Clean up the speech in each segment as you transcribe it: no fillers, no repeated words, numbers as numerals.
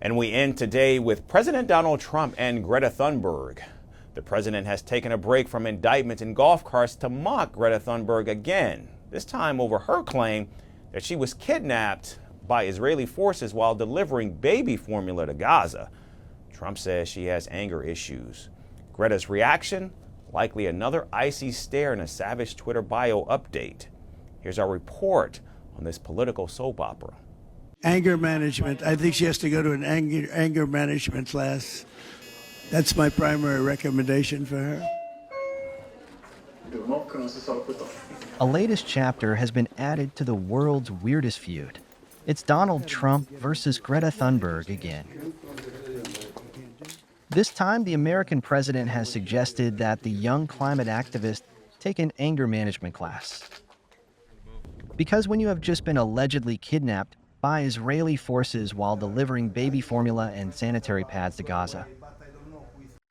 And we end today with President Donald Trump and Greta Thunberg. The president has taken a break from indictments in golf carts to mock Greta Thunberg again, this time over her claim that she was kidnapped by Israeli forces while delivering baby formula to Gaza. Trump says she has anger issues. Greta's reaction? Likely another icy stare and a savage Twitter bio update. Here's our report on this political soap opera. Anger management. I think she has to go to an anger management class. That's my primary recommendation for her. A latest chapter has been added to the world's weirdest feud. It's Donald Trump versus Greta Thunberg again. This time, the American president has suggested that the young climate activist take an anger management class. Because when you have just been allegedly kidnapped by Israeli forces while delivering baby formula and sanitary pads to Gaza,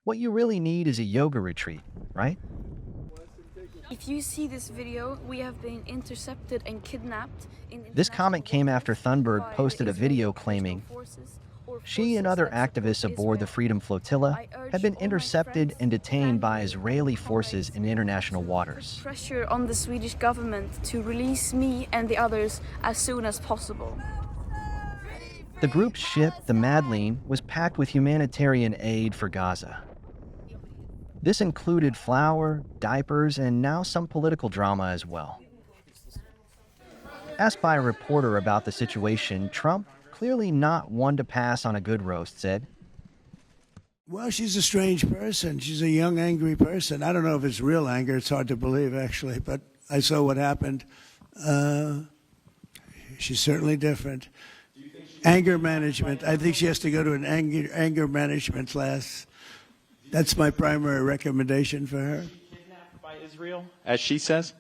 what you really need is a yoga retreat, right? If you see this video, we have been intercepted and kidnapped. This comment came after Thunberg posted a video claiming she and other activists aboard the Freedom Flotilla had been intercepted and detained by Israeli forces in international waters. Pressure on the Swedish government to release me and the others as soon as possible. The group's ship, the Madeleine, was packed with humanitarian aid for Gaza. This included flour, diapers, and now some political drama as well. Asked by a reporter about the situation, Trump, clearly not one to pass on a good roast, said, Well, she's a strange person. She's a young, angry person. I don't know if it's real anger. It's hard to believe, actually, but I saw what happened. She's certainly different. Anger management. I think she has to go to an anger management class. That's my primary recommendation for her. Kidnapped by Israel, as she says?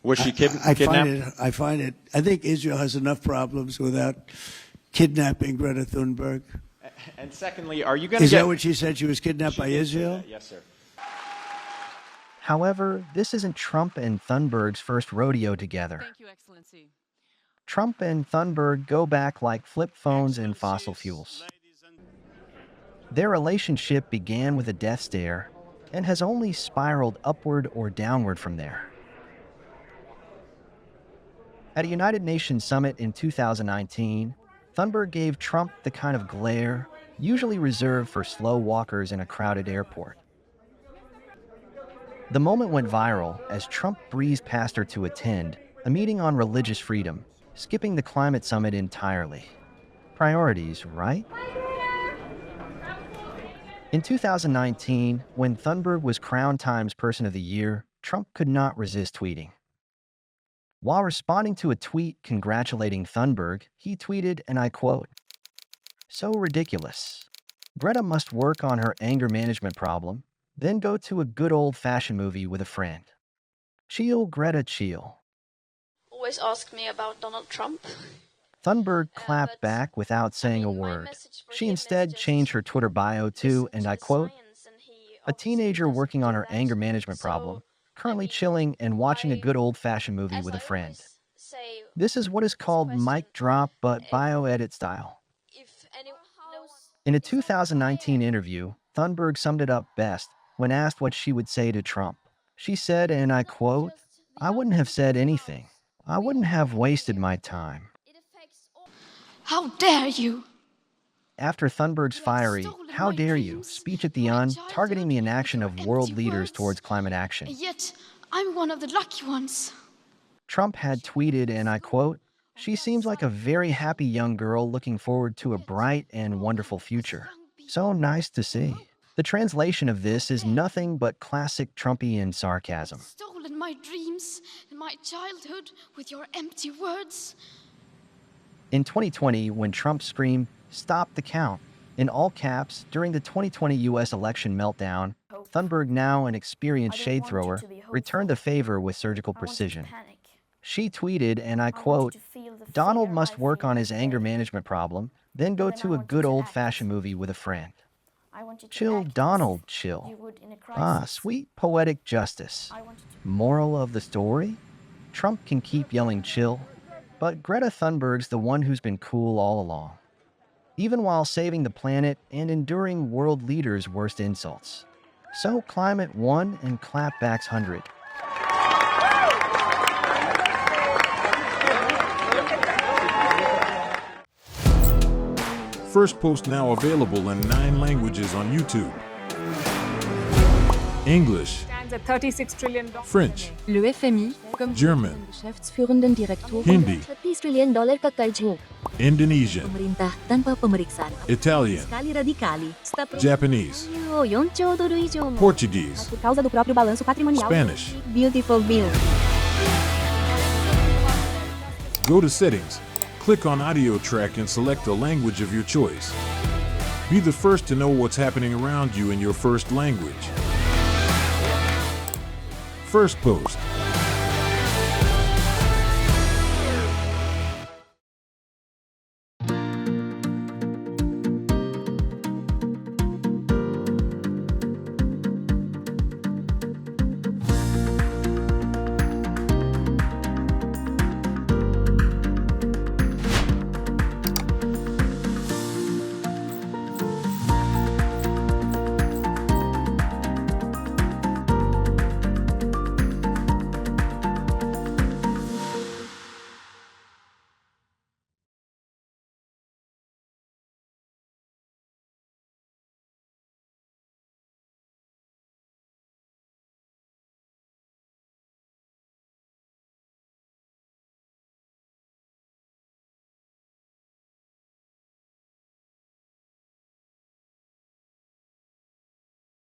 Was she kidnapped? I find it. I think Israel has enough problems without kidnapping Greta Thunberg. And secondly, are you going to Is that what she said? She was kidnapped by Israel? Yes, sir. However, this isn't Trump and Thunberg's first rodeo together. Thank you, Excellency. Trump and Thunberg go back like flip phones and fossil fuels. Their relationship began with a death stare and has only spiraled upward or downward from there. At a United Nations summit in 2019, Thunberg gave Trump the kind of glare usually reserved for slow walkers in a crowded airport. The moment went viral as Trump breezed past her to attend a meeting on religious freedom, skipping the climate summit entirely. Priorities, right? In 2019, when Thunberg was crowned Times Person of the Year, Trump could not resist tweeting. While responding to a tweet congratulating Thunberg, he tweeted, and I quote, "So ridiculous. Greta must work on her anger management problem, then go to a good old-fashioned movie with a friend. Chill, Greta, chill." Always ask me about Donald Trump. Thunberg clapped back without saying a word. She instead changed her Twitter bio to, and I quote, "A teenager working on her anger management problem, currently chilling and watching a good old-fashioned movie with a friend." This is what is called mic drop, but bio edit style. In a 2019 interview, Thunberg summed it up best when asked what she would say to Trump. She said, and I quote, "I wouldn't have said anything. I wouldn't have wasted my time." How dare you? After Thunberg's fiery, "How dare you" speech at the UN, targeting the inaction of world leaders towards climate action, Yet, I'm one of the lucky ones. Trump had tweeted, and I quote, "She seems like a very happy young girl looking forward to a bright and wonderful future. So nice to see." The translation of this is nothing but classic Trumpian sarcasm. Stolen my dreams and my childhood with your empty words. In 2020, when Trump screamed, "Stop the count," in all caps during the 2020 U.S. election meltdown, Thunberg, now an experienced shade thrower, returned the favor with surgical precision. She tweeted, and I quote, "Donald must work on his anger management problem, then go to a good old-fashioned movie with a friend. Chill, Donald, chill." Ah, sweet poetic justice. Moral of the story? Trump can keep yelling chill, but Greta Thunberg's the one who's been cool all along. even while saving the planet and enduring world leaders' worst insults. So climate won and clapbacks 100. Firstpost now available in 9 languages on YouTube. English, Stands at $36 trillion. French, Le FMI, comme German, Geschäftsführenden Direktor, Hindi, $30 trillion ka karjo. Indonesian, Pemerintah tanpa pemeriksaan. Italian, Skali radikali. Japanese, 4 兆ドル以上も Portuguese, por causa do próprio balanço patrimonial. Spanish. Beautiful bill. Go to Settings, click on Audio Track and select a language of your choice. Be the first to know what's happening around you in your first language. Firstpost.